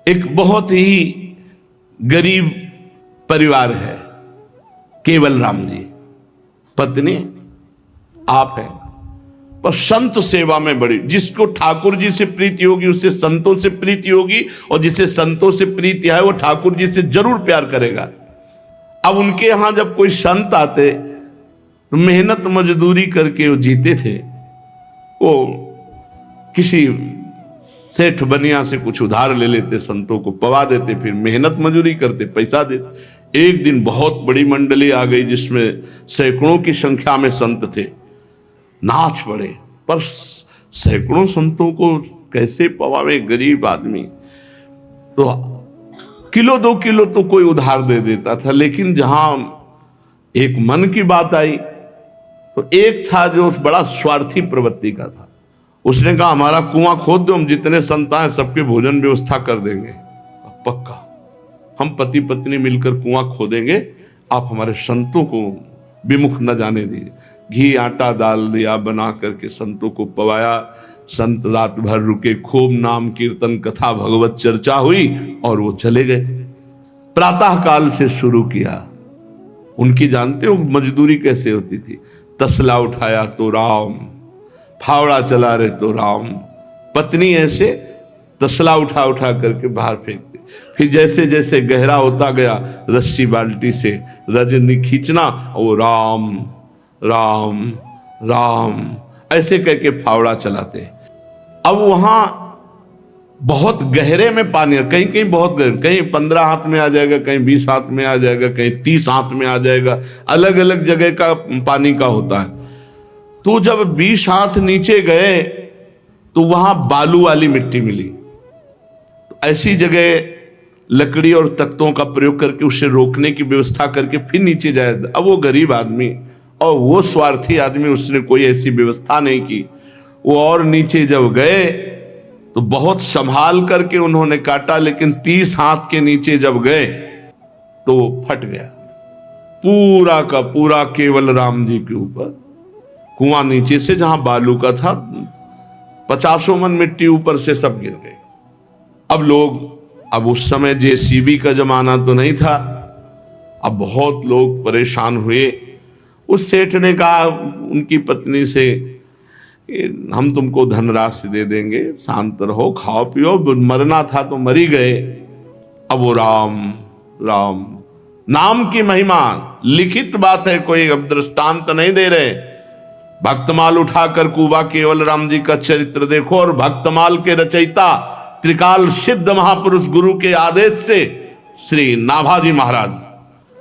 एक बहुत ही गरीब परिवार है, केवल राम जी, पत्नी आप हैं, पर संत सेवा में बड़ी। जिसको ठाकुर जी से प्रीति होगी उससे संतों से प्रीति होगी, और जिसे संतों से प्रीति है वो ठाकुर जी से जरूर प्यार करेगा। अब उनके यहां जब कोई संत आते तो मेहनत मजदूरी करके वो जीते थे। वो किसी सेठ बनिया से कुछ उधार ले लेते, संतों को पवा देते, फिर मेहनत मजदूरी करते, पैसा देते। एक दिन बहुत बड़ी मंडली आ गई जिसमें सैकड़ों की संख्या में संत थे। नाच पड़े, पर सैकड़ों संतों को कैसे पवावे गरीब आदमी। तो किलो 2 किलो तो कोई उधार दे देता था, लेकिन जहां एक मन की बात आई तो एक था जो बड़ा स्वार्थी प्रवृत्ति का था। उसने कहा हमारा कुआं खोद दो, हम जितने संत आए सबके भोजन व्यवस्था कर देंगे। पक्का, हम पति पत्नी मिलकर कुआं खोदेंगे, आप हमारे संतों को विमुख न जाने दीजिए। घी आटा डाल दिया, बना करके संतों को पवाया। संत रात भर रुके, खूब नाम कीर्तन कथा भगवत चर्चा हुई और वो चले गए। प्रातः काल से शुरू किया। उनकी जानते हो मजदूरी कैसे होती थी? तसला उठाया तो राम, फावड़ा चला रहे तो राम। पत्नी ऐसे तसला उठा उठा करके बाहर फेंकती, फिर जैसे जैसे गहरा होता गया रस्सी बाल्टी से रजनी खींचना, वो राम राम राम ऐसे करके फावड़ा चलाते। अब वहां बहुत गहरे में पानी है, कहीं कहीं बहुत गहरे, कहीं 15 हाथ में आ जाएगा, कहीं 20 हाथ में आ जाएगा, कहीं 30 हाथ में आ जाएगा, अलग अलग जगह का पानी का होता है। तो जब 20 हाथ नीचे गए तो वहां बालू वाली मिट्टी मिली। तो ऐसी जगह लकड़ी और तख्तों का प्रयोग करके उसे रोकने की व्यवस्था करके फिर नीचे जाए। अब वो गरीब आदमी और वो स्वार्थी आदमी, उसने कोई ऐसी व्यवस्था नहीं की। वो और नीचे जब गए तो बहुत संभाल करके उन्होंने काटा, लेकिन 30 हाथ के नीचे जब गए तो वो फट गया पूरा का पूरा। केवल राम जी के ऊपर कुआं नीचे से जहां बालू का था 50 मन मिट्टी ऊपर से सब गिर गए। अब उस समय जेसीबी का जमाना तो नहीं था। अब बहुत लोग परेशान हुए। उस सेठ ने कहा उनकी पत्नी से, हम तुमको धनराशि दे देंगे, शांत रहो, खाओ पियो, मरना था तो मर ही गए। अब वो राम राम नाम की महिमा लिखित बात है, कोई अब दृष्टांत नहीं दे रहे। भक्तमाल उठाकर कुबा केवल राम जी का चरित्र देखो, और भक्तमाल के रचयिता त्रिकाल सिद्ध महापुरुष गुरु के आदेश से श्री नाभाजी महाराज,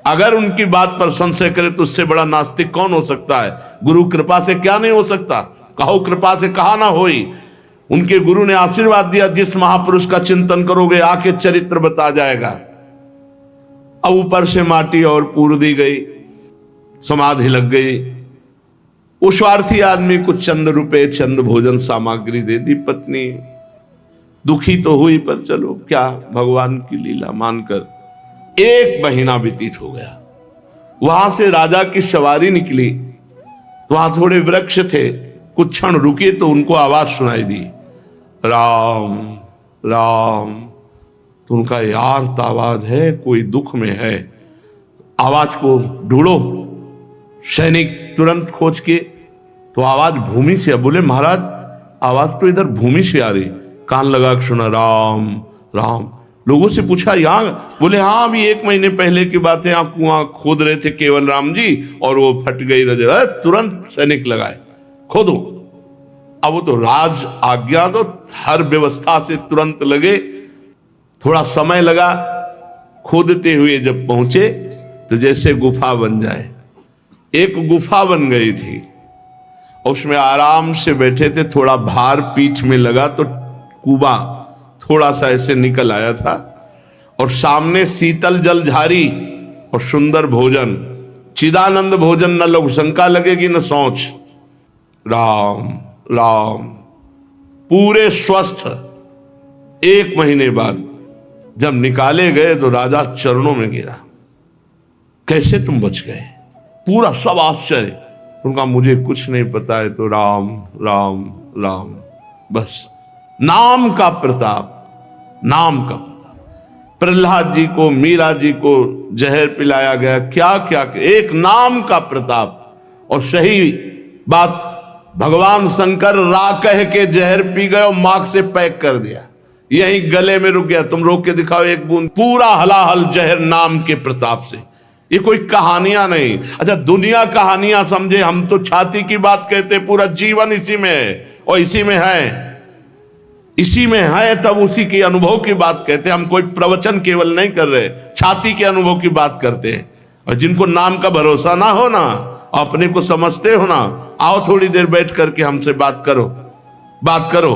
अगर उनकी बात पर संशय करे तो उससे बड़ा नास्तिक कौन हो सकता है? गुरु कृपा से क्या नहीं हो सकता? कहो कृपा से कहा ना होई। उनके गुरु ने आशीर्वाद दिया, जिस महापुरुष का चिंतन करोगे आके चरित्र बता जाएगा। अब ऊपर से माटी और पूर दी गई, समाधि लग गई। वो स्वार्थी आदमी कुछ चंद रुपए, चंद भोजन सामग्री दे दी। पत्नी दुखी तो हुई, पर चलो क्या, भगवान की लीला मानकर 1 महीना व्यतीत हो गया। वहां से राजा की सवारी निकली तो वहां थोड़े वृक्ष थे, कुछ क्षण रुके तो उनको आवाज सुनाई दी, राम राम। तो उनका यार आवाज है, कोई दुख में है, आवाज को ढूंढो। सैनिक तुरंत खोज के तो आवाज भूमि से। बोले महाराज आवाज तो इधर भूमि से आ रही। कान लगा के सुना राम राम। लोगों से पूछा यहाँ? बोले हाँ, अभी 1 महीने पहले की बात है, आप कुआं खोद रहे थे केवल राम जी और वो फट गई रजर। तुरंत सैनिक लगाए, खोदो। अब वो तो राज आज्ञा, तो हर व्यवस्था से तुरंत लगे। थोड़ा समय लगा, खोदते हुए जब पहुंचे तो जैसे गुफा बन जाए, एक गुफा बन गई थी। उसमें आराम से बैठे थे, थोड़ा भार पीठ में लगा तो कुआं थोड़ा सा ऐसे निकल आया था, और सामने शीतल जल झारी और सुंदर भोजन, चिदानंद भोजन, न लघु शंका लगेगी न सोच। राम राम पूरे स्वस्थ। 1 महीने बाद जब निकाले गए तो राजा चरणों में गिरा, कैसे तुम बच गए? पूरा सब आश्चर्य। उनका मुझे कुछ नहीं पता है। तो राम राम राम, बस नाम का प्रताप, नाम का प्रताप। प्रहलाद जी को, मीरा जी को जहर पिलाया गया, क्या क्या, एक नाम का प्रताप। और सही बात, भगवान शंकर रा कह के जहर पी गए और मार्ग से पैक कर दिया, यही गले में रुक गया। तुम रोक के दिखाओ एक बूंद, पूरा हलाहल जहर नाम के प्रताप से। ये कोई कहानियां नहीं। अच्छा, दुनिया कहानियां समझे, हम तो छाती की बात कहते, पूरा जीवन इसी में है और इसी में है, इसी में है, तब उसी के अनुभव की बात कहते हैं। हम कोई प्रवचन केवल नहीं कर रहे, छाती के अनुभव की बात करते हैं। और जिनको नाम का भरोसा ना हो ना, अपने को समझते हो ना, आओ थोड़ी देर बैठ करके हमसे बात करो, बात करो,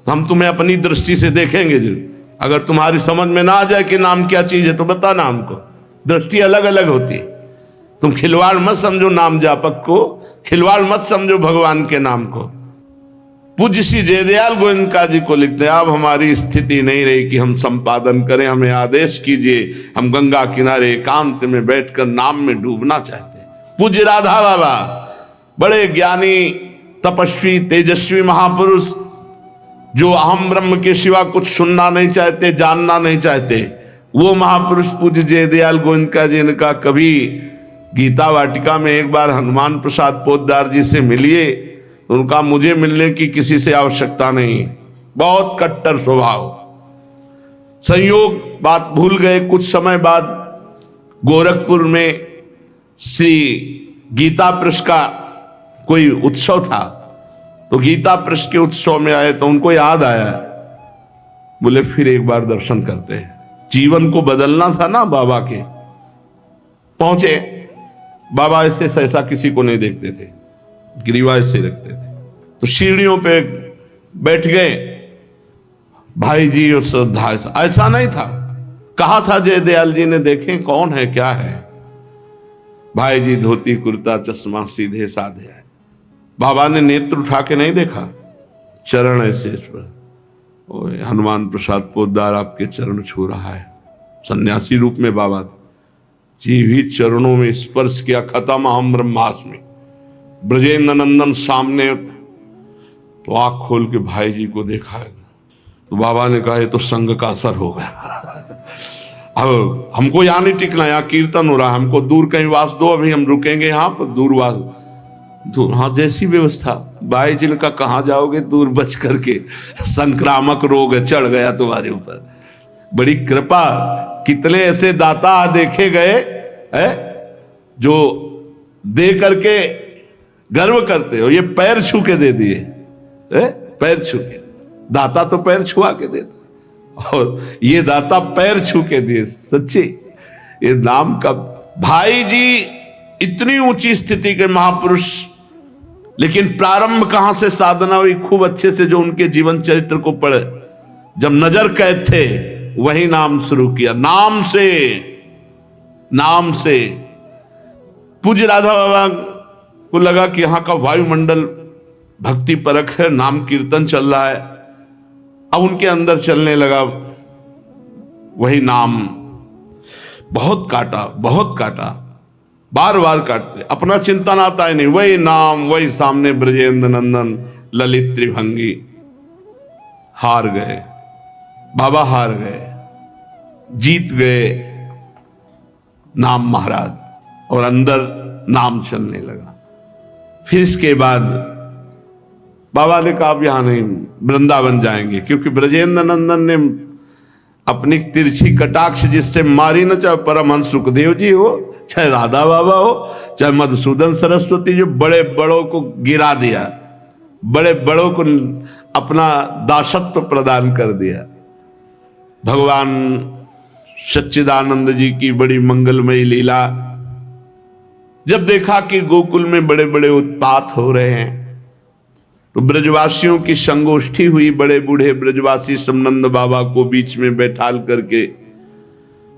हम तुम्हें अपनी दृष्टि से देखेंगे। अगर तुम्हारी समझ में ना आ जाए कि नाम क्या चीज है तो बताना हमको। दृष्टि अलग अलग होती है। तुम खिलवाड़ मत समझो नाम जापक को, खिलवाड़ मत समझो भगवान के नाम को। पूज्य श्री जयदयाल गोविंदका जी को लिखते हैं, अब हमारी स्थिति नहीं रही कि हम संपादन करें, हमें आदेश कीजिए, हम गंगा किनारे एकांत में बैठकर नाम में डूबना चाहते हैं। पूज्य राधा बाबा, बड़े ज्ञानी, तपस्वी, तेजस्वी महापुरुष, जो अहम ब्रह्म के सिवा कुछ सुनना नहीं चाहते, जानना नहीं चाहते, वो महापुरुष पूज्य जयदयाल गोविंदका जी ने कहा, कभी गीता वाटिका में एक बार हनुमान प्रसाद पोद्दार जी से मिलिए। उनका मुझे मिलने की किसी से आवश्यकता नहीं, बहुत कट्टर स्वभाव। संयोग बात भूल गए। कुछ समय बाद गोरखपुर में श्री गीता पृष्ठ का कोई उत्सव था, तो गीता पृष्ठ के उत्सव में आए तो उनको याद आया, बोले फिर एक बार दर्शन करते हैं। जीवन को बदलना था ना बाबा के। पहुंचे, बाबा ऐसे सहसा किसी को नहीं देखते थे, ग्रीवा ऐसे रखते थे। तो सीढ़ियों पे बैठ गए भाई जी और श्रद्धा। ऐसा नहीं था, कहा था जयदयाल जी ने, देखें कौन है क्या है। भाई जी धोती कुर्ता चश्मा सीधे साधे आए। बाबा ने नेत्र उठा के नहीं देखा, चरण ऐसे इस पर, ओए हनुमान प्रसाद पोद्दार आपके चरण छू रहा है। सन्यासी रूप में बाबा जी भी चरणों में स्पर्श किया। खत्म अहम ब्रह्मास्मि। ब्रजेंद्र नंदन सामने, तो आंख खोल के भाई जी को देखा, तो बाबा ने कहा ये तो संग का असर हो गया। अब हमको यहाँ नहीं टिकना, यहाँ कीर्तन हो रहा है, हमको दूर कहीं वास दो, अभी हम रुकेंगे यहाँ पर, दूर वास दूर। हाँ, जैसी व्यवस्था। भाई जी ने कहा कहाँ जाओगे दूर बच करके, संक्रामक रोग चढ़ गया तुम्हारे ऊपर। बड़ी कृपा। कितने ऐसे दाता देखे गए है जो दे करके गर्व करते हो, ये पैर छू के दे दिए, पैर छू के। दाता तो पैर छुआ के देता, और ये दाता पैर छू के दिए। सच्ची ये नाम का। भाई जी इतनी ऊंची स्थिति के महापुरुष, लेकिन प्रारंभ कहां से साधना हुई, खूब अच्छे से जो उनके जीवन चरित्र को पढ़े, जब नजर कैद थे वही नाम शुरू किया। नाम से, नाम से। पूज्य राधा बाबा को लगा कि यहां का वायुमंडल भक्ति परक है, नाम कीर्तन चल रहा है। अब उनके अंदर चलने लगा वही नाम। बहुत काटा, बहुत काटा, बार बार काटते, अपना चिंतन आता ही नहीं, वही नाम, वही सामने ब्रजेंद्र नंदन ललित त्रिभंगी। हार गए बाबा, हार गए, जीत गए नाम महाराज, और अंदर नाम चलने लगा। फिर इसके बाद बाबा ने कहा अब यहां नहीं, वृंदावन जाएंगे, क्योंकि ब्रजेंद्र नंदन ने अपनी तिरछी कटाक्ष जिससे मारी न, चाहे परमहंस सुखदेव जी हो, चाहे राधा बाबा हो, चाहे मधुसूदन सरस्वती, जो बड़े बड़ों को गिरा दिया, बड़े बड़ों को अपना दासत्व प्रदान कर दिया। भगवान सच्चिदानंद जी की बड़ी मंगलमयी लीला, जब देखा कि गोकुल में बड़े बड़े उत्पात हो रहे हैं, तो ब्रजवासियों की संगोष्ठी हुई। बड़े बूढ़े ब्रजवासी समनंद बाबा को बीच में बैठाल करके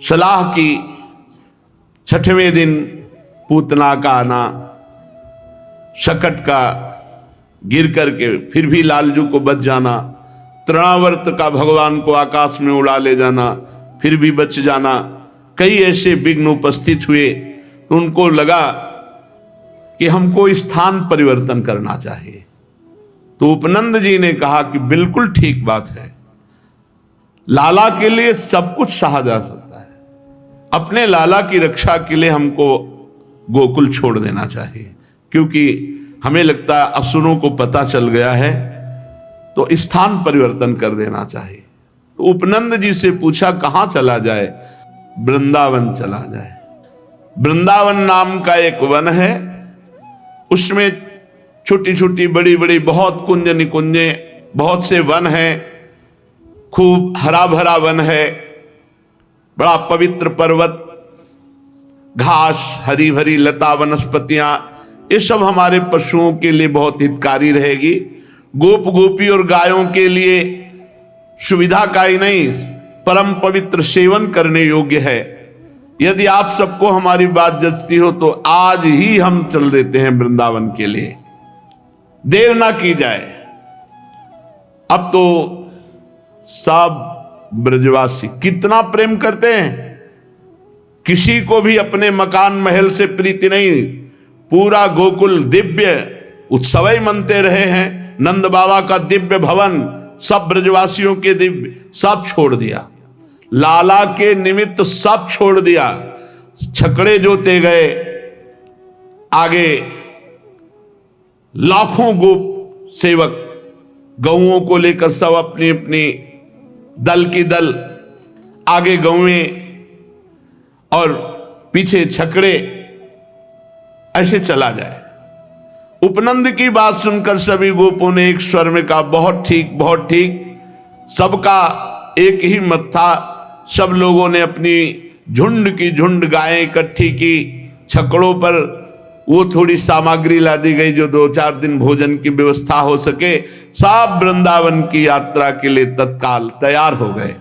सलाह की। छठवें दिन पूतना का आना, शकट का गिर करके फिर भी लालजू को बच जाना, तृणावर्त का भगवान को आकाश में उड़ा ले जाना, फिर भी बच जाना, कई ऐसे विघ्न उपस्थित हुए। तो उनको लगा कि हमको स्थान परिवर्तन करना चाहिए। तो उपनंद जी ने कहा कि बिल्कुल ठीक बात है, लाला के लिए सब कुछ सहा जा सकता है। अपने लाला की रक्षा के लिए हमको गोकुल छोड़ देना चाहिए, क्योंकि हमें लगता है असुरों को पता चल गया है, तो स्थान परिवर्तन कर देना चाहिए। तो उपनंद जी से पूछा कहां चला जाए? वृंदावन चला जाए। वृंदावन नाम का एक वन है, उसमें छोटी छोटी बड़ी बड़ी बहुत कुंज निकुंजे, बहुत से वन हैं, खूब हरा भरा वन है, बड़ा पवित्र पर्वत, घास, हरी भरी लता वनस्पतियां, ये सब हमारे पशुओं के लिए बहुत हितकारी रहेगी। गोप गोपी और गायों के लिए सुविधा का ही नहीं, परम पवित्र सेवन करने योग्य है। यदि आप सबको हमारी बात जचती हो तो आज ही हम चल देते हैं वृंदावन के लिए, देर ना की जाए। अब तो सब ब्रजवासी कितना प्रेम करते हैं, किसी को भी अपने मकान महल से प्रीति नहीं। पूरा गोकुल दिव्य उत्सव ही मनते रहे हैं। नंद बाबा का दिव्य भवन, सब ब्रजवासियों के दिव्य, सब छोड़ दिया। लाला के निमित्त सब छोड़ दिया। छकड़े जोते गए, आगे लाखों गोप सेवक गौओं को लेकर सब अपनी अपनी दल की दल, आगे गौएं और पीछे छकड़े, ऐसे चला जाए। उपनंद की बात सुनकर सभी गोपों ने एक स्वर में कहा बहुत ठीक, बहुत ठीक। सबका एक ही मत था। सब लोगों ने अपनी झुंड की झुंड गायें इकट्ठी की। छकड़ों पर वो थोड़ी सामग्री ला दी गई जो 2-4 दिन भोजन की व्यवस्था हो सके। सब वृंदावन की यात्रा के लिए तत्काल तैयार हो गए।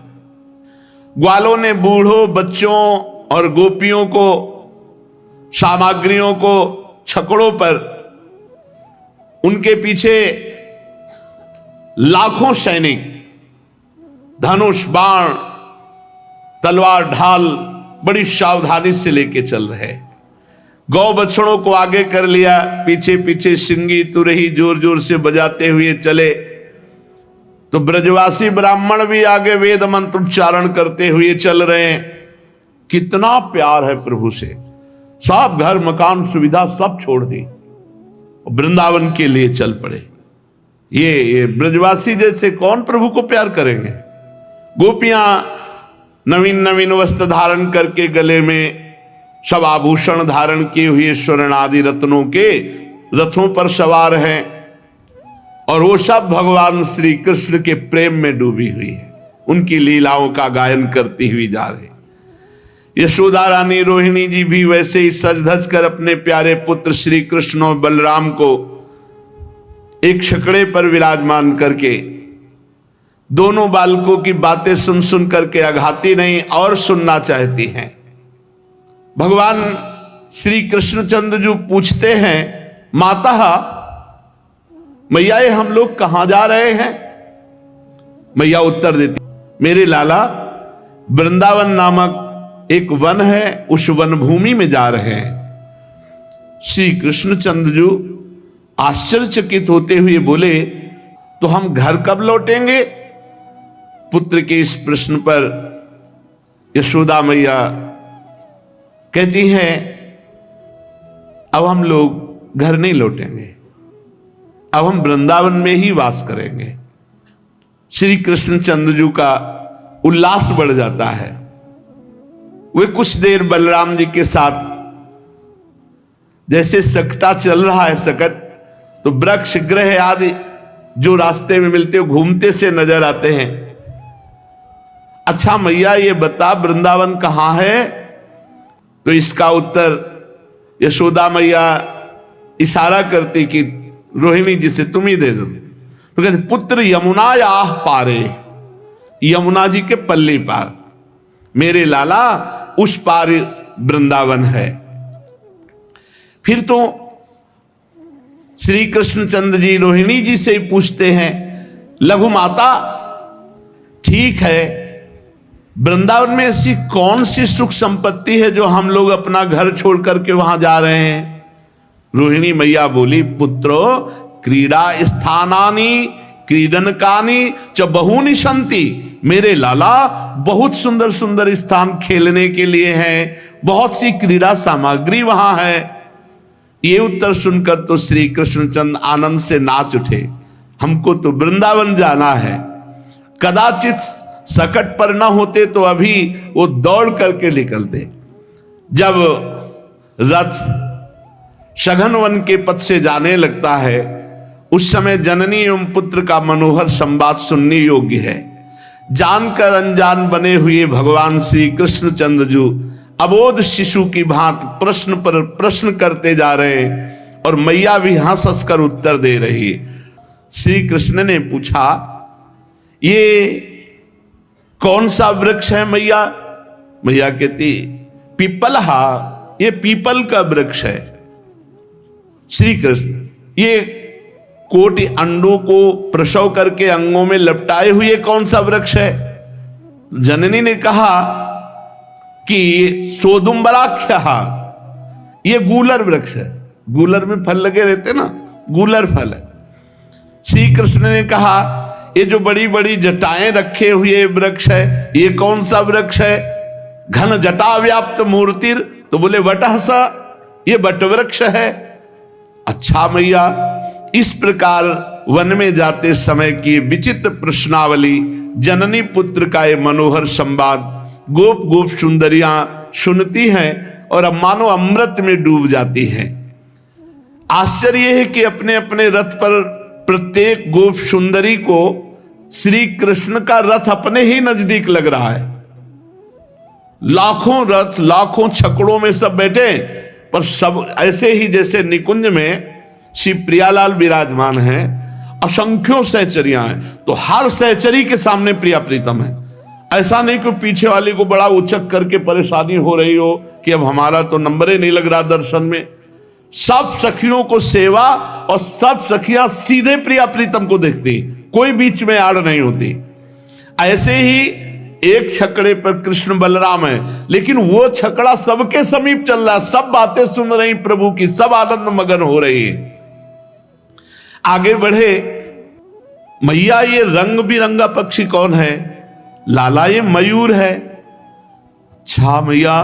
ग्वालों ने बूढ़ों, बच्चों और गोपियों को, सामग्रियों को छकड़ों पर, उनके पीछे लाखों सैनिक धनुष, बाण, तलवार, ढाल बड़ी सावधानी से लेके चल रहे। गौ बछड़ों को आगे कर लिया, पीछे पीछे सिंगी तुरही जोर जोर से बजाते हुए चले। तो ब्रजवासी ब्राह्मण भी आगे वेद मंत्र उच्चारण करते हुए चल रहे हैं। कितना प्यार है प्रभु से। सब घर मकान सुविधा सब छोड़ दी, वृंदावन के लिए चल पड़े। ये ब्रजवासी जैसे कौन प्रभु को प्यार करेंगे। गोपियां नवीन नवीन वस्त्र धारण करके, गले में सब आभूषण धारण किए हुए, स्वर्ण आदि रत्नों के रथों पर सवार हैं, और वो सब भगवान श्री कृष्ण के प्रेम में डूबी हुई है। उनकी लीलाओं का गायन करती हुई जा रही। यशोदा रानी रोहिणी जी भी वैसे ही सज धज कर अपने प्यारे पुत्र श्री कृष्ण और बलराम को एक छकड़े पर विराजमान करके दोनों बालकों की बातें सुन सुन करके अघाती नहीं और सुनना चाहती हैं। भगवान श्री कृष्णचंद्र जो पूछते हैं, माता मैया ये हम लोग कहां जा रहे हैं? मैया उत्तर देती, मेरे लाला वृंदावन नामक एक वन है, उस वन भूमि में जा रहे हैं। श्री कृष्णचंद्र जो आश्चर्यचकित होते हुए बोले, तो हम घर कब लौटेंगे? पुत्र के इस प्रश्न पर यशोदा मैया कहती हैं, अब हम लोग घर नहीं लौटेंगे, अब हम वृंदावन में ही वास करेंगे। श्री कृष्णचंद्र जी का उल्लास बढ़ जाता है। वे कुछ देर बलराम जी के साथ, जैसे सकटा चल रहा है सकट, तो वृक्ष ग्रह आदि जो रास्ते में मिलते हो घूमते से नजर आते हैं। अच्छा मैया ये बता वृंदावन कहां है? तो इसका उत्तर यशोदा मैया इशारा करती कि रोहिणी जी से तुम ही दे दो। तो कहते पुत्र यमुना याह पारे, यमुना जी के पल्ली पार, मेरे लाला उस पार वृंदावन है। फिर तो श्री कृष्णचंद्र जी रोहिणी जी से ही पूछते हैं, लघु माता ठीक है, वृंदावन में ऐसी कौन सी सुख संपत्ति है जो हम लोग अपना घर छोड़ करके वहां जा रहे हैं? रोहिणी मैया बोली, पुत्रो क्रीड़ा स्थानानि क्रीडनकानि च बहूनि सन्ति मेरे लाला बहुत सुंदर सुंदर स्थान खेलने के लिए हैं, बहुत सी क्रीड़ा सामग्री वहां है। ये उत्तर सुनकर तो श्री कृष्णचंद्र आनंद से नाच उठे। हमको तो वृंदावन जाना है। कदाचित सकट पर न होते तो अभी वो दौड़ करके निकलते। जब रथ सघन वन के पथ से जाने लगता है, उस समय जननी एवं पुत्र का मनोहर संवाद सुनने योग्य है। जानकर अनजान बने हुए भगवान श्री कृष्णचंद्र जी अबोध शिशु की भांति प्रश्न पर प्रश्न करते जा रहे, और मैया भी हंस हंस कर उत्तर दे रही। श्री कृष्ण ने पूछा, ये कौन सा वृक्ष है मैया? मैया कहती, पीपलहा, ये पीपल का वृक्ष है। श्री कृष्ण, ये कोटि अंडों को प्रसव करके अंगों में लपटाए हुए कौन सा वृक्ष है? जननी ने कहा कि सोदुम्बराख्या, ये गूलर वृक्ष है। गूलर में फल लगे रहते ना, गूलर फल है। श्री कृष्ण ने कहा, ये जो बड़ी बड़ी जटाएं रखे हुए वृक्ष है, ये कौन सा वृक्ष है? घन जटा व्याप्त मूर्तिर, तो बोले वटहसा, ये बट वृक्ष है। अच्छा मैया, इस प्रकार वन में जाते समय की विचित्र प्रश्नावली, जननी पुत्र का ये मनोहर संवाद गोप गोप सुंदरियां सुनती हैं और अब मानो अमृत में डूब जाती हैं। आश्चर्य है कि अपने अपने रथ पर प्रत्येक गोप सुंदरी को श्री कृष्ण का रथ अपने ही नजदीक लग रहा है। लाखों रथ, लाखों छकड़ों में सब बैठे, पर सब ऐसे ही जैसे निकुंज में श्री प्रियालाल विराजमान हैं। असंख्यों सहचरियां हैं, तो हर सहचरी के सामने प्रिया प्रीतम है। ऐसा नहीं कि पीछे वाले को बड़ा उचक करके परेशानी हो रही हो कि अब हमारा तो नंबर ही नहीं लग रहा दर्शन में। सब सखियों को सेवा, और सब सखियां सीधे प्रिया प्रीतम को देखती, कोई बीच में आड़ नहीं होती। ऐसे ही एक छकड़े पर कृष्ण बलराम है, लेकिन वो छकड़ा सबके समीप चल रहा, सब बातें सुन रही प्रभु की, सब आनंद मगन हो रही है। आगे बढ़े, मैया ये रंग बिरंगा पक्षी कौन है? लाला ये मयूर है। अच्छा मैया,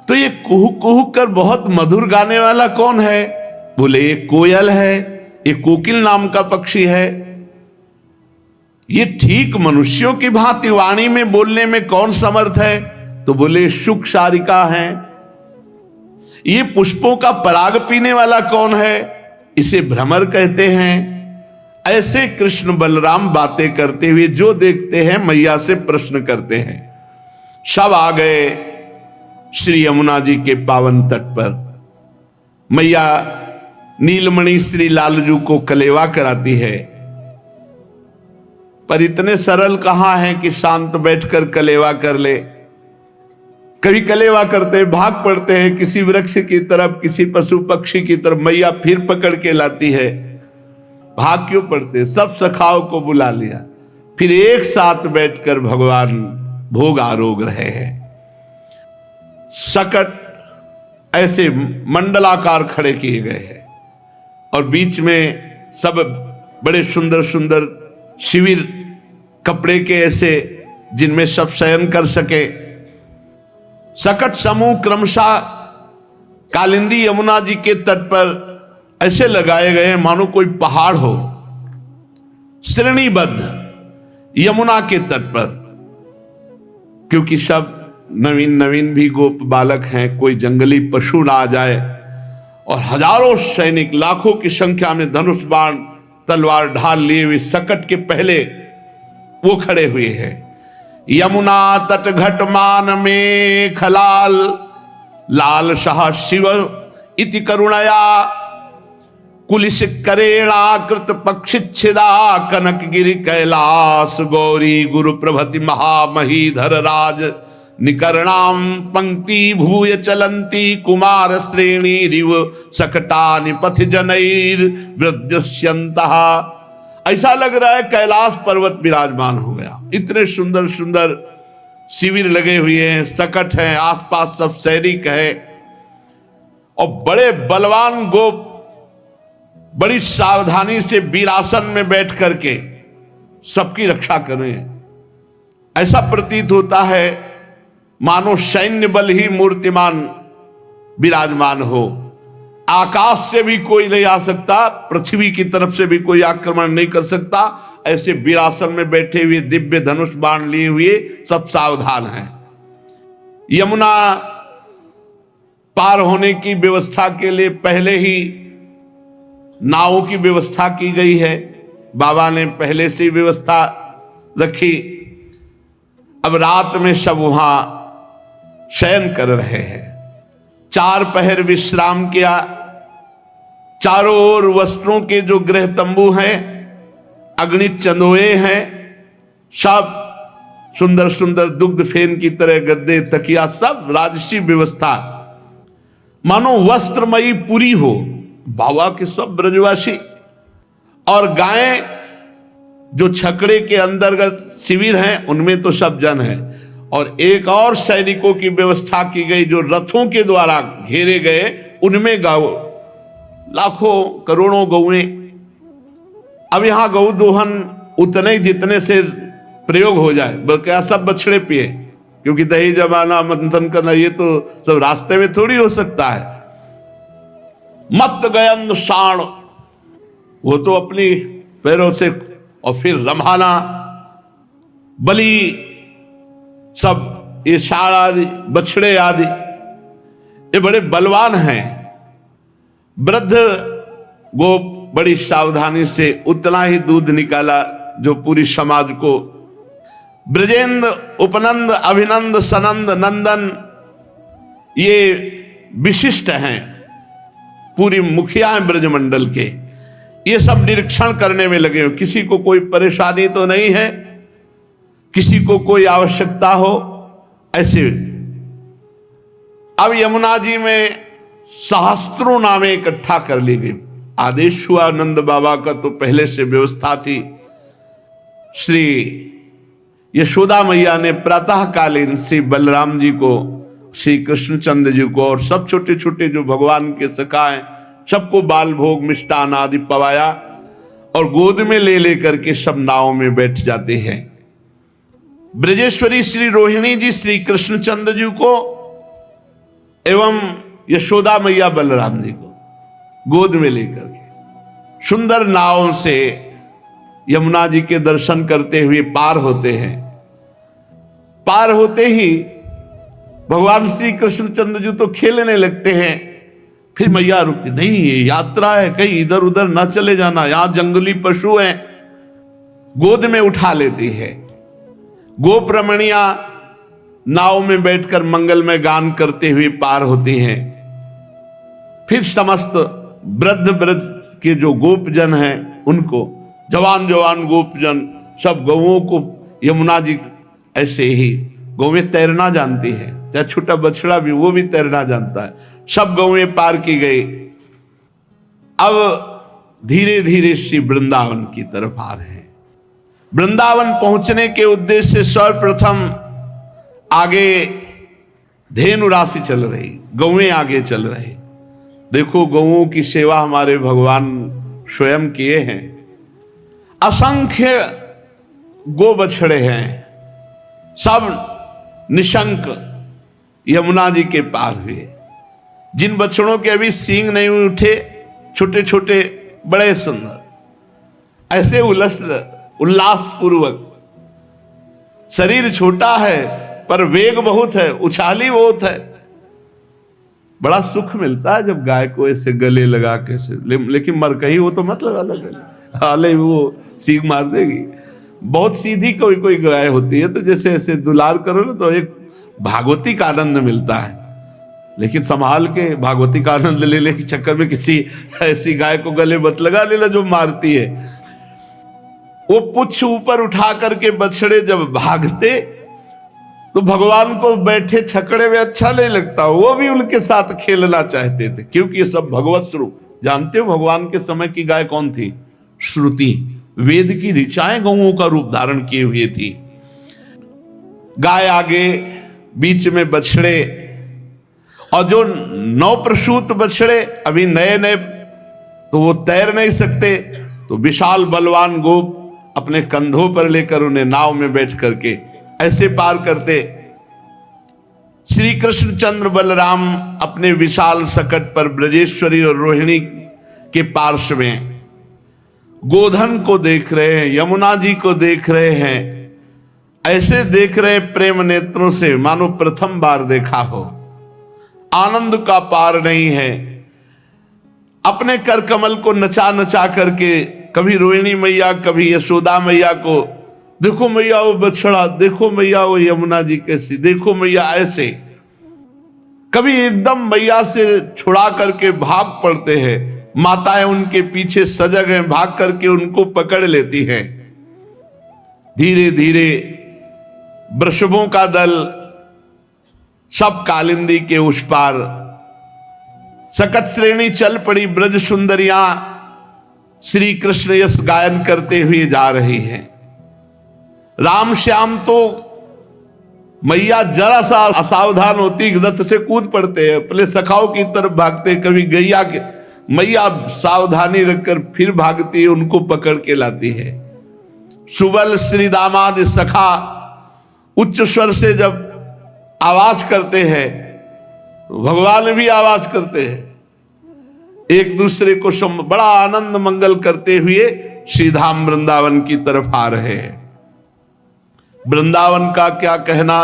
तो ये कुहू कुहू कर बहुत मधुर गाने वाला कौन है? बोले ये कोयल है, ये कोकिल नाम का पक्षी है। ये ठीक मनुष्यों की भांति वाणी में बोलने में कौन समर्थ है? तो बोले शुक सारिका है। ये पुष्पों का पराग पीने वाला कौन है? इसे भ्रमर कहते हैं। ऐसे कृष्ण बलराम बातें करते हुए जो देखते हैं मैया से प्रश्न करते हैं। सब आ गए श्री यमुना जी के पावन तट पर। मैया नीलमणि श्री लालजू को कलेवा कराती है, पर इतने सरल कहां है कि शांत बैठकर कलेवा कर ले। कभी कलेवा करते भाग पड़ते हैं किसी वृक्ष की तरफ, किसी पशु पक्षी की तरफ, मैया फिर पकड़ के लाती है। भाग क्यों पड़ते? सब सखाओं को बुला लिया, फिर एक साथ बैठकर भगवान भोग आरोग रहे हैं। सकट ऐसे मंडलाकार खड़े किए गए हैं, और बीच में सब बड़े सुंदर सुंदर शिविर कपड़े के ऐसे, जिनमें सब शयन कर सके। सकट समूह क्रमशः कालिंदी यमुना जी के तट पर ऐसे लगाए गए मानो कोई पहाड़ हो, श्रेणीबद्ध यमुना के तट पर। क्योंकि सब नवीन नवीन भी गोप बालक हैं, कोई जंगली पशु ना आ जाए, और हजारों सैनिक लाखों की संख्या में धनुष बाण तलवार ढाल लिए हुए सकट के पहले वो खड़े हुए हैं। यमुना तट घटमान में खलाल लाल शाह शिव इति करुणया कुलिश करेणाकृत पक्षिच्छिदा कनकगिरि कैलास गौरी गुरु प्रभति महामहीधर राज निकर्णाम पंक्ति भूय चलंती कुमार श्रेणी रिव सकटानि पथ जनैर वृद्यस्यन्तः। ऐसा लग रहा है कैलाश पर्वत विराजमान हो गया। इतने सुंदर सुंदर शिविर लगे हुए हैं, सकट हैं, आसपास सब सैनिक है, और बड़े बलवान गोप बड़ी सावधानी से वीरासन में बैठ करके सबकी रक्षा कर रहे हैं। ऐसा प्रतीत होता है मानो सैन्य बल ही मूर्तिमान विराजमान हो। आकाश से भी कोई नहीं आ सकता, पृथ्वी की तरफ से भी कोई आक्रमण नहीं कर सकता। ऐसे वीरासन में बैठे हुए, दिव्य धनुष बाण लिए हुए सब सावधान हैं। यमुना पार होने की व्यवस्था के लिए पहले ही नावों की व्यवस्था की गई है। बाबा ने पहले से ही व्यवस्था रखी। अब रात में सब वहां शयन कर रहे हैं। 4 पहर विश्राम किया। चारों ओर वस्त्रों के जो गृह तंबू हैं, अगणित चंदोए हैं, सब सुंदर सुंदर दुग्ध फेन की तरह गद्दे, तकिया, सब राजसी व्यवस्था, मानो वस्त्रमयी पूरी हो। बाबा के सब ब्रजवासी और गायें जो छकड़े के अंतर्गत शिविर हैं उनमें तो सब जन है। और एक और सैनिकों की व्यवस्था की गई जो रथों के द्वारा घेरे गए, उनमें गौ, लाखों करोड़ों गौएं। अब यहां गौ दोहन उतने जितने से प्रयोग हो जाए, क्या सब बछड़े पिए, क्योंकि दही जमाना, मंथन करना, ये तो सब रास्ते में थोड़ी हो सकता है। मत गयन साण, वो तो अपनी पैरों से, और फिर रम्हाना, बलि, सब ये साण आदि, बछड़े आदि, ये बड़े बलवान हैं। वृद्ध गोप बड़ी सावधानी से उतना ही दूध निकाला जो पूरी समाज को, ब्रजेंद्र, उपनंद, अभिनंद, सनंद, नंदन, ये विशिष्ट हैं, पूरी मुखिया हैं ब्रजमंडल के। ये सब निरीक्षण करने में लगे हो, किसी को कोई परेशानी तो नहीं है, किसी को कोई आवश्यकता हो, ऐसे। अब यमुना जी में सहस्त्रों नावें इकट्ठा कर ली गई। आदेश हुआ नंद बाबा का, तो पहले से व्यवस्था थी। श्री यशोदा मैया ने प्रातःकालीन श्री बलराम जी को, श्री कृष्णचंद्र जी को और सब छोटे छोटे जो भगवान के सखा हैं, सबको बाल भोग, मिष्टान आदि पवाया और गोद में ले लेकर के सब नाव में बैठ जाते हैं। ब्रजेश्वरी श्री रोहिणी जी श्री कृष्णचंद्र जी को एवं यशोदा मैया बलराम जी को गोद में लेकर के सुंदर नाव से यमुना जी के दर्शन करते हुए पार होते हैं। पार होते ही भगवान श्री कृष्णचंद्र जी तो खेलने लगते हैं। फिर मैया रुकती, नहीं ये यात्रा है, कहीं इधर उधर ना चले जाना, यहां जंगली पशु हैं। गोद में उठा लेती है। गोप रमणिया नाव में बैठकर मंगलमय गान करते हुए पार होती हैं। फिर समस्त वृद्ध ब्रज के जो गोपजन हैं, उनको, जवान जवान गोपजन, सब गौओं को यमुना जी ऐसे ही, गौएं तैरना जानती है, चाहे छोटा बछड़ा भी, वो भी तैरना जानता है। सब गौएं पार की गई। अब धीरे धीरे श्री वृंदावन की तरफ आ रहे हैं। वृंदावन पहुंचने के उद्देश्य से सर्वप्रथम आगे धेनु राशि चल रही, गौएं आगे चल रही। देखो गौओं की सेवा हमारे भगवान स्वयं किए हैं। असंख्य गो बछड़े हैं, सब निशंक यमुना जी के पार हुए। जिन बछड़ों के अभी सींग नहीं उठे, छोटे छोटे बड़े सुंदर, ऐसे उल्लास पूर्वक, शरीर छोटा है पर वेग बहुत है, उछाली बहुत है। बड़ा सुख मिलता है जब गाय को ऐसे गले लगा के से, लेकिन मर कहीं वो तो मत लगा गले, हाले वो सींग मार देगी। बहुत सीधी कोई कोई गाय होती है, तो जैसे ऐसे दुलार करो ना तो एक भागवती का आनंद मिलता है। लेकिन संभाल के भागवती का आनंद लेने के चक्कर में किसी ऐसी गाय को गले मत लगा लेना जो मारती है। वो पुच्छ ऊपर उठा करके बछड़े जब भागते तो भगवान को बैठे छकड़े में अच्छा नहीं लगता, वो भी उनके साथ खेलना चाहते थे, क्योंकि ये सब भगवत स्वरूप। जानते हो भगवान के समय की गाय कौन थी? श्रुति, वेद की ऋचाएं गौओं का रूप धारण किए हुए थी। गाय आगे, बीच में बछड़े, और जो नवप्रसूत बछड़े अभी नए नए, तो वो तैर नहीं सकते, तो विशाल बलवान गोप अपने कंधों पर लेकर उन्हें नाव में बैठ करके ऐसे पार करते। श्री कृष्णचंद्र बलराम अपने विशाल सकट पर ब्रजेश्वरी और रोहिणी के पार्श्व में गोधन को देख रहे हैं, यमुना जी को देख रहे हैं। ऐसे देख रहे प्रेम नेत्रों से मानो प्रथम बार देखा हो। आनंद का पार नहीं है। अपने कर कमल को नचा नचा करके कभी रोहिणी मैया, कभी यशोदा मैया को, देखो मैया वो बछड़ा, देखो मैया वो यमुना जी कैसी, देखो मैया ऐसे। कभी एकदम मैया से छुड़ा करके भाग पड़ते हैं। माताएं उनके पीछे सजग हैं, भाग करके उनको पकड़ लेती हैं। धीरे धीरे वृषभों का दल सब कालिंदी के उस पार, सकट श्रेणी चल पड़ी। ब्रज सुंदरियां श्री कृष्ण यश गायन करते हुए जा रही हैं। राम श्याम तो मैया जरा सा असावधान होती रथ से कूद पड़ते हैं, अपने सखाओं की तरफ भागते। कभी गैया के मैया सावधानी रखकर फिर भागती है, उनको पकड़ के लाती है। सुबल श्री दामाद सखा उच्च स्वर से जब आवाज करते हैं, भगवान भी आवाज करते हैं। एक दूसरे को बड़ा आनंद मंगल करते हुए श्री धाम वृंदावन की तरफ आ रहे हैं। वृंदावन का क्या कहना,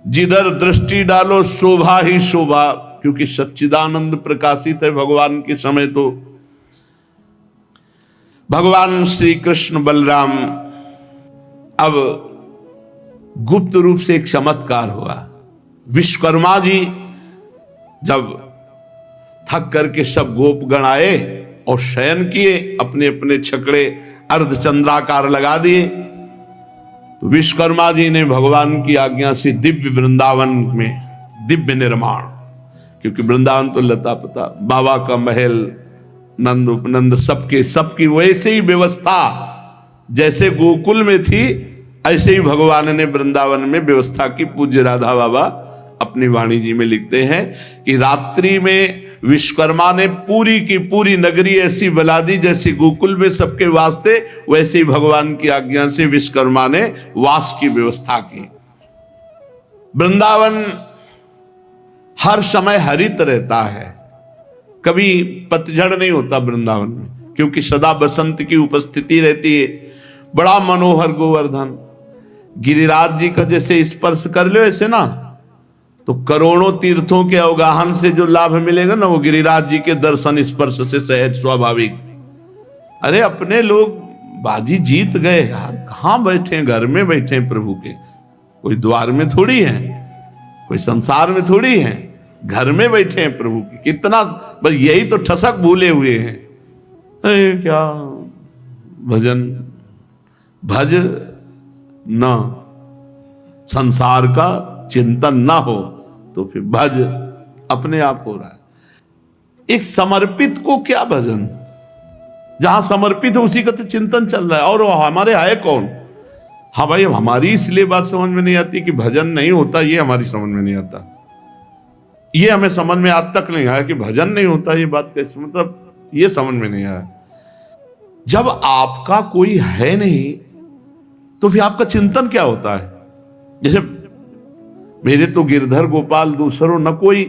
जिधर दृष्टि डालो शोभा ही शोभा, क्योंकि सच्चिदानंद प्रकाशित है भगवान के समय। तो भगवान श्री कृष्ण बलराम, अब गुप्त रूप से एक चमत्कार हुआ। विश्वकर्मा जी जब थक करके सब गोपगण आए और शयन किए, अपने अपने छकड़े अर्धचंद्राकार लगा दिए, तो विश्वकर्मा जी ने भगवान की आज्ञा से दिव्य वृंदावन में दिव्य निर्माण, क्योंकि वृंदावन तो लता पता, बाबा का महल, नंद उपनंद सबकी वैसे ही व्यवस्था जैसे गोकुल में थी, ऐसे ही भगवान ने वृंदावन में व्यवस्था की। पूज्य राधा बाबा अपनी वाणी जी में लिखते हैं कि रात्रि में विश्वकर्मा ने पूरी की पूरी नगरी ऐसी बना दी जैसे गोकुल में सबके वास्ते, वैसे ही भगवान की आज्ञा से विश्वकर्मा ने वास की व्यवस्था की। वृंदावन हर समय हरित रहता है, कभी पतझड़ नहीं होता वृंदावन में, क्योंकि सदा बसंत की उपस्थिति रहती है। बड़ा मनोहर गोवर्धन गिरिराज जी का जैसे स्पर्श कर लो ऐसे ना, तो करोड़ों तीर्थों के अवगाहन से जो लाभ मिलेगा ना, वो गिरिराज जी के दर्शन स्पर्श से सहज स्वाभाविक। अरे अपने लोग बाजी जीत गए यार, कहां बैठे, घर में बैठे प्रभु के, कोई द्वार में थोड़ी है, कोई संसार में थोड़ी है, घर में बैठे हैं प्रभु के। कितना बस यही तो ठसक भूले हुए हैं। क्या भजन भज न, संसार का चिंतन ना हो तो फिर भज अपने आप हो रहा है। एक समर्पित को क्या भजन, जहां समर्पित है उसी का तो चिंतन चल रहा है। और हमारे है कौन? हाँ भाई, हमारी इसलिए बात समझ में नहीं आती कि भजन नहीं होता, ये हमारी समझ में नहीं आता। ये हमें समझ में आज तक नहीं आया कि भजन नहीं होता, ये बात कैसे, मतलब ये समझ में नहीं आया। जब आपका कोई है नहीं तो फिर आपका चिंतन क्या होता है? जैसे मेरे तो गिरधर गोपाल दूसरों न कोई,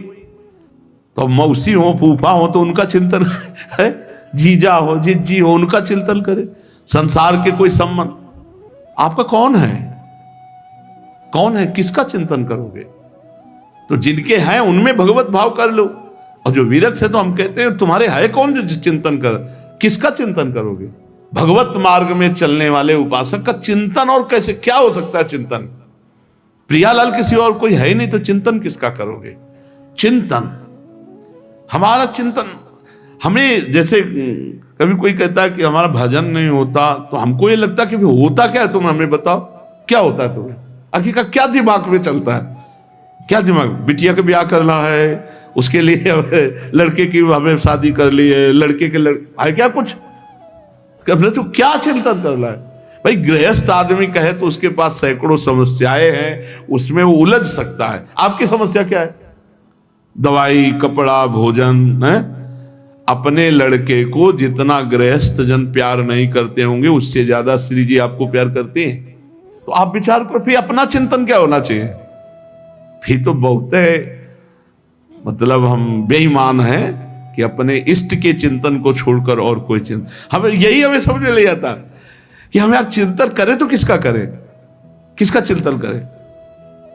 तो मौसी हो फूफा हो तो उनका चिंतन है, जीजा हो जिज्जी हो उनका चिंतन करे, संसार के कोई संबंध। आपका कौन है? कौन है? किसका चिंतन करोगे? तो जिनके हैं उनमें भगवत भाव कर लो, और जो विरक्त है तो हम कहते हैं तुम्हारे है कौन जो चिंतन कर, किसका चिंतन करोगे? भगवत मार्ग में चलने वाले उपासक का चिंतन, और कैसे क्या हो सकता है चिंतन? प्रियालाल किसी और कोई है ही नहीं तो चिंतन किसका करोगे? चिंतन, हमारा चिंतन, हमें जैसे कभी कोई कहता है कि हमारा भजन नहीं होता, तो हमको ये लगता है कि होता क्या है, तुम हमें बताओ क्या होता है तुम्हें, आखिर क्या दिमाग में चलता है, क्या दिमाग? बिटिया का ब्याह करना है, उसके लिए लड़के की हमें शादी कर ली है, लड़के के है क्या कुछ, तो क्या चिंतन करना है भाई? गृहस्थ आदमी कहे तो उसके पास सैकड़ों समस्याएं हैं, उसमें वो उलझ सकता है। आपकी समस्या क्या है? दवाई, कपड़ा, भोजन है। अपने लड़के को जितना गृहस्थ जन प्यार नहीं करते होंगे, उससे ज्यादा श्री जी आपको प्यार करते हैं। तो आप विचार करो फिर अपना चिंतन क्या होना चाहिए। फिर तो बहुत मतलब हम बेईमान हैं कि अपने इष्ट के चिंतन को छोड़कर और कोई चिंतन, हमें समझ में नहीं आता कि हम यार चिंतन करें तो किसका करें, किसका चिंतन करें,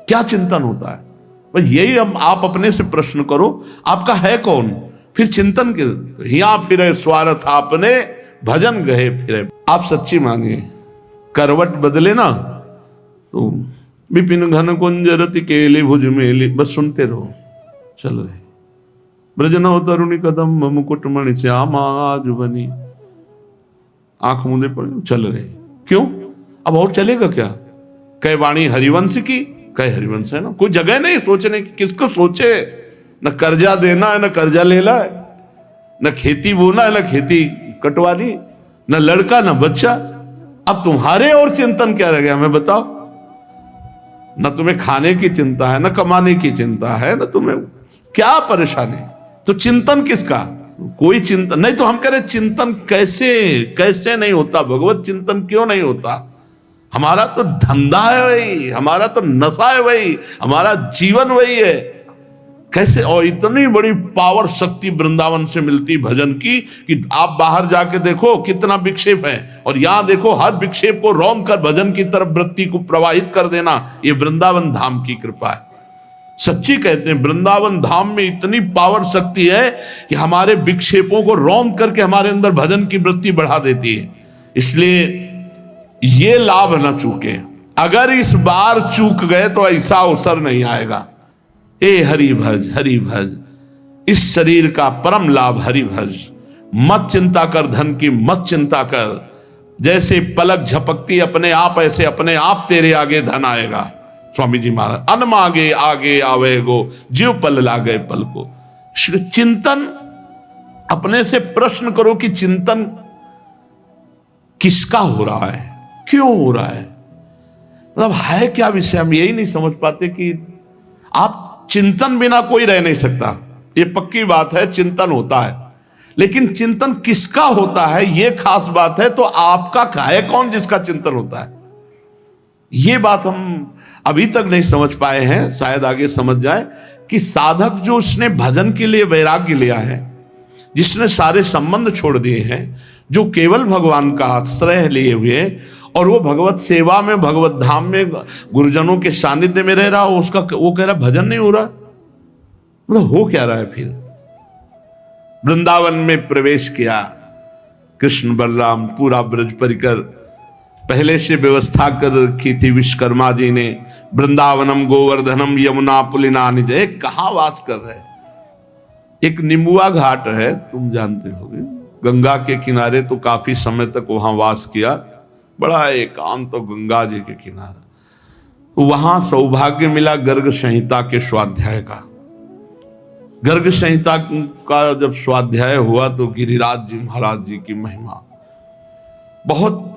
क्या चिंतन होता है। बस यही आप अपने से प्रश्न करो, आपका है कौन, फिर चिंतन के यहाँ फिरे स्वार्थ आपने भजन गए फिरे। आप सच्ची मानिए, करवट बदले ना तो विपिन घन कुंज रति केले भुज मेले, बस सुनते रहो, चल रहे। ब्रजनव तरुणी कदम मुकुट मणि श्यामा आज बनी, आंख मूंदे पड़े चल रहे। क्यों, अब और चलेगा क्या। कई वाणी हरिवंश की, कई हरिवंश है ना, कोई जगह नहीं सोचने की, किसको सोचे। न कर्जा देना है, न कर्जा लेना है, न खेती बोना है, न खेती कटवानी, न लड़का न बच्चा। अब तुम्हारे और चिंतन क्या रह गया हमें बताओ। न तुम्हें खाने की चिंता है, न कमाने की चिंता है, न तुम्हें क्या परेशानी। तो चिंतन किसका, कोई चिंतन नहीं। तो हम कह रहे चिंतन कैसे नहीं होता, भगवत चिंतन क्यों नहीं होता। हमारा तो धंधा है वही, हमारा तो नशा है वही, हमारा जीवन वही है। कैसे, और इतनी बड़ी पावर शक्ति वृंदावन से मिलती भजन की कि आप बाहर जाके देखो कितना विक्षेप है, और यहां देखो हर विक्षेप को रौंद कर भजन की तरफ वृत्ति को प्रवाहित कर देना, ये वृंदावन धाम की कृपा है। सच्ची कहते हैं वृंदावन धाम में इतनी पावर शक्ति है कि हमारे विक्षेपों को रौंद करके हमारे अंदर भजन की वृत्ति बढ़ा देती है। इसलिए ये लाभ न चूके, अगर इस बार चूक गए तो ऐसा अवसर नहीं आएगा। ए हरि भज, इस शरीर का परम लाभ हरि भज। मत चिंता कर धन की, मत चिंता कर, जैसे पलक झपकती अपने आप ऐसे अपने आप तेरे आगे धन आएगा। स्वामी जी महाराज, अन मांगे आगे आवे गो, जीव पल लागे पल को। चिंतन, अपने से प्रश्न करो कि चिंतन किसका हो रहा है, क्यों हो रहा है, मतलब है क्या विषय। हम यही नहीं समझ पाते कि आप चिंतन बिना कोई रह नहीं सकता, ये पक्की बात है, चिंतन होता है, लेकिन चिंतन किसका होता है ये खास बात है। तो आपका है कौन जिसका चिंतन होता है, ये बात हम अभी तक नहीं समझ पाए हैं। शायद आगे समझ जाए कि साधक जो उसने भजन के लिए वैराग्य लिया है, जिसने सारे संबंध छोड़ दिए हैं, जो केवल भगवान का आश्रय लिए हुए और वो भगवत सेवा में, भगवत धाम में, गुरुजनों के सानिध्य में रह रहा हो, उसका वो कह रहा भजन नहीं हो रहा, मतलब हो क्या रहा है। फिर वृंदावन में प्रवेश किया कृष्ण बलराम, पूरा ब्रज परिकर पहले से व्यवस्था कर रखी थी विश्वकर्मा जी ने। वृंदावनम गोवर्धनम यमुना पुलिना निज, कहाँ वास कर रहे। एक निम्बुआ घाट है, तुम जानते होगे, गंगा के किनारे, तो काफी समय तक वहां वास किया। बड़ा एकांत तो गंगा जी के किनारे, तो वहां सौभाग्य मिला गर्ग संहिता के स्वाध्याय का। गर्ग संहिता का जब स्वाध्याय हुआ तो गिरिराज जी महाराज जी की महिमा, बहुत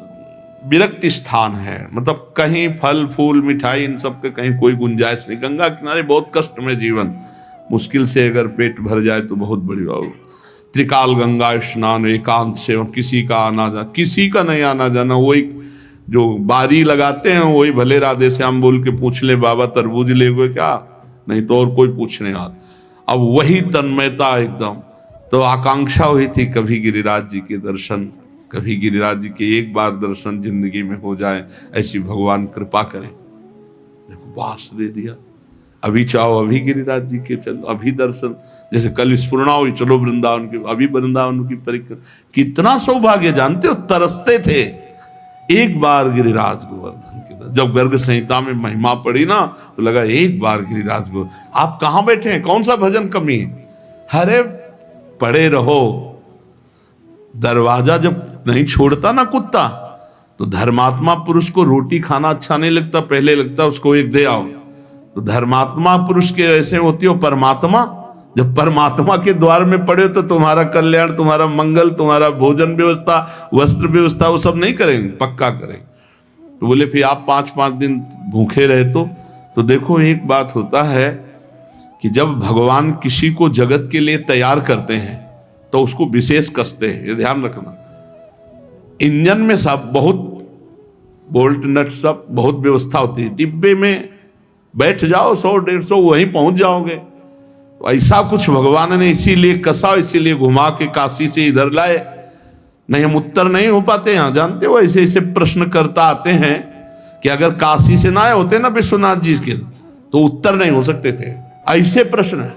विरक्ति स्थान है, मतलब कहीं फल फूल मिठाई इन सब के कहीं कोई गुंजाइश नहीं। गंगा किनारे बहुत कष्ट में जीवन, मुश्किल से अगर पेट भर जाए तो बहुत बड़ी बात। त्रिकाल गंगा स्नान, एकांत सेवन, किसी का आना जाना, किसी का नहीं आना जाना, वही जो बारी लगाते हैं वही भले राधे श्याम बोल के पूछ ले बाबा तरबूज ले गए क्या, नहीं तो और कोई पूछने आ। अब वही तन्मयता एकदम, तो आकांक्षा हुई थी कभी गिरिराज जी के दर्शन, कभी गिरिराज जी के एक बार दर्शन जिंदगी में हो जाए, ऐसी भगवान कृपा करें। देखो वास दे दिया, अभी चाहो अभी गिरिराज जी के चलो, अभी दर्शन, जैसे कल स्फुरणा हुई चलो वृंदावन के, अभी वृंदावन की परिक्रमा। कितना सौभाग्य, जानते हो, तरसते थे एक बार गिरिराज गोवर्धन के। जब गर्ग संहिता में महिमा पड़ी ना तो लगा एक बार गिरिराज गोवर्धन। आप कहाँ बैठे हैं, कौन सा भजन कमी है, अरे पड़े रहो। दरवाजा जब नहीं छोड़ता ना कुत्ता, तो धर्मात्मा पुरुष को रोटी खाना अच्छा नहीं लगता, पहले लगता उसको एक दे आओ। तो धर्मात्मा पुरुष के ऐसे होती हो परमात्मा, जब परमात्मा के द्वार में पड़े हो तो तुम्हारा कल्याण, तुम्हारा मंगल, तुम्हारा भोजन व्यवस्था, वस्त्र व्यवस्था, वो सब नहीं करेंगे, पक्का करेंगे। तो बोले फिर आप 5-5 दिन भूखे रहे तो देखो एक बात होता है कि जब भगवान किसी को जगत के लिए तैयार करते हैं तो उसको विशेष कसते हैं, ये ध्यान रखना। इंजन में सब बहुत बोल्ट नट सब बहुत व्यवस्था होती है। डिब्बे में बैठ जाओ 100-150 वहीं पहुंच जाओगे। तो ऐसा कुछ भगवान ने इसीलिए कसा, इसीलिए घुमा के काशी से इधर लाए। नहीं हम उत्तर नहीं हो पाते यहाँ, जानते हो ऐसे ऐसे प्रश्न करता आते हैं कि अगर काशी से ना आए होते ना विश्वनाथ जी के तो उत्तर नहीं हो सकते थे। ऐसे प्रश्न है,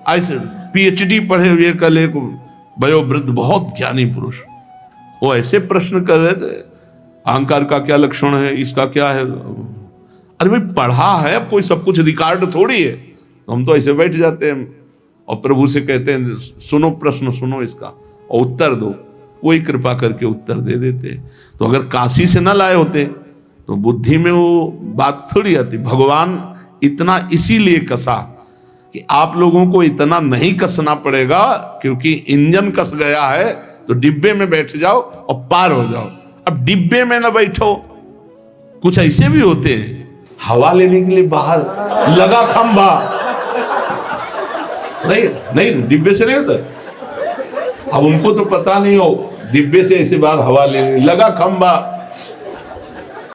ऐसे PhD पढ़े हुए कल एक वयोवृद्ध बहुत ज्ञानी पुरुष, वो ऐसे प्रश्न कर रहे थे, अहंकार का क्या लक्षण है, इसका क्या है। अरे भाई पढ़ा है, अब कोई सब कुछ रिकॉर्ड थोड़ी है। तो हम तो ऐसे बैठ जाते हैं और प्रभु से कहते हैं सुनो प्रश्न, सुनो इसका और उत्तर दो। वही कृपा करके उत्तर दे देते। तो अगर काशी से न लाए होते तो बुद्धि में वो बात थोड़ी आती। भगवान इतना इसीलिए कसा कि आप लोगों को इतना नहीं कसना पड़ेगा, क्योंकि इंजन कस गया है तो डिब्बे में बैठ जाओ और पार हो जाओ। अब डिब्बे में ना बैठो, कुछ ऐसे भी होते हैं हवा लेने के लिए बाहर लगा खंभा, नहीं डिब्बे से नहीं होता। अब उनको तो पता नहीं हो, डिब्बे से ऐसे बाहर हवा लेने लगा खंभा,